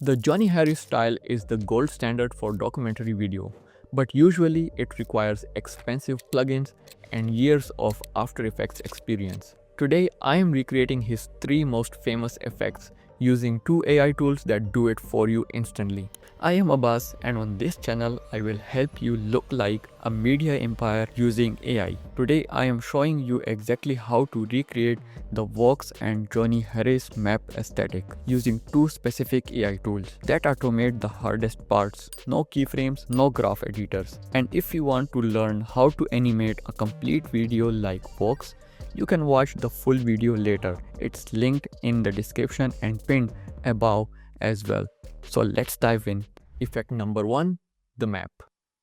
The Johnny Harris style is the gold standard for documentary video, but usually it requires expensive plugins and years of After Effects experience. Today, I am recreating his 3 most famous effects using 2 AI tools that do it for you instantly. I am Abbas, and on this channel I will help you look like a media empire using AI. Today I am showing you exactly how to recreate the Vox and Johnny Harris map aesthetic using 2 specific AI tools that automate the hardest parts. No keyframes, no graph editors. And if you want to learn how to animate a complete video like Vox, you can watch the full video later. It's linked in the description and pinned above as well. So let's dive in. Effect number 1, the map.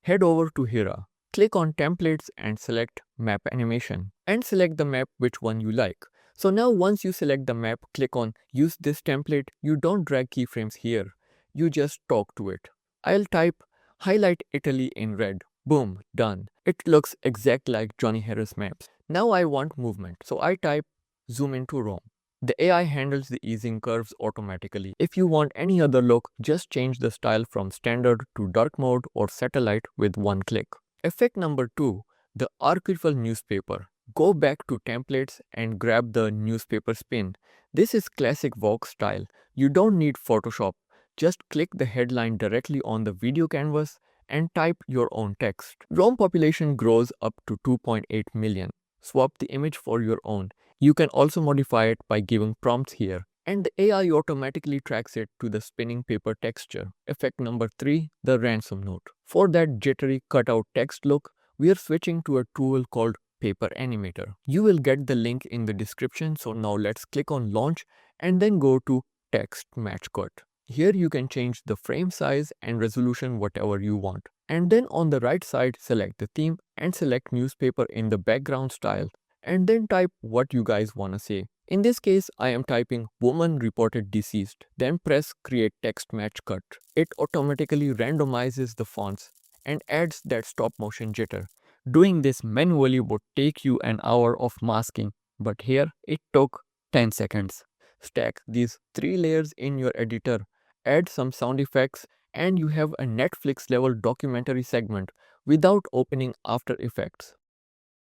Head over to Hera. Click on templates and select map animation and select the map which one you like. So now once you select the map, click on use this template. You don't drag keyframes here. You just talk to it. I'll type highlight Italy in red. Boom, done. It looks exact like Johnny Harris maps. Now I want movement. So I type zoom into Rome. The AI handles the easing curves automatically. If you want any other look, just change the style from standard to dark mode or satellite with one click. Effect number 2, the archival newspaper. Go back to templates and grab the newspaper spin. This is classic Vox style. You don't need Photoshop. Just click the headline directly on the video canvas and type your own text. Rome population grows up to 2.8 million. Swap the image for your own. You can also modify it by giving prompts here, and the AI automatically tracks it to the spinning paper texture. Effect number 3, the ransom note. For that jittery cutout text look, we are switching to a tool called Paper Animator. You will get the link in the description, so now let's click on launch and then go to text match cut. Here you can change the frame size and resolution whatever you want. And then on the right side, select the theme and select newspaper in the background style. And then type what you guys wanna say. In this case, I am typing woman reported deceased. Then press create text match cut. It automatically randomizes the fonts and adds that stop motion jitter. Doing this manually would take you an hour of masking, but here it took 10 seconds. Stack these 3 layers in your editor, add some sound effects, and you have a Netflix level documentary segment without opening After Effects.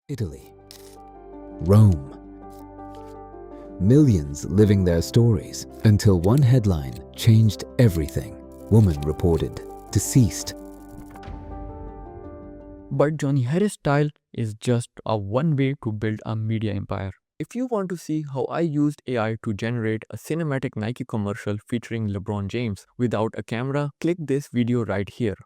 Italy, Rome. Millions living their stories until one headline changed everything. Woman reported deceased. But Johnny Harris style is just a one way to build a media empire. If you want to see how I used AI to generate a cinematic Nike commercial featuring LeBron James without a camera, click this video right here.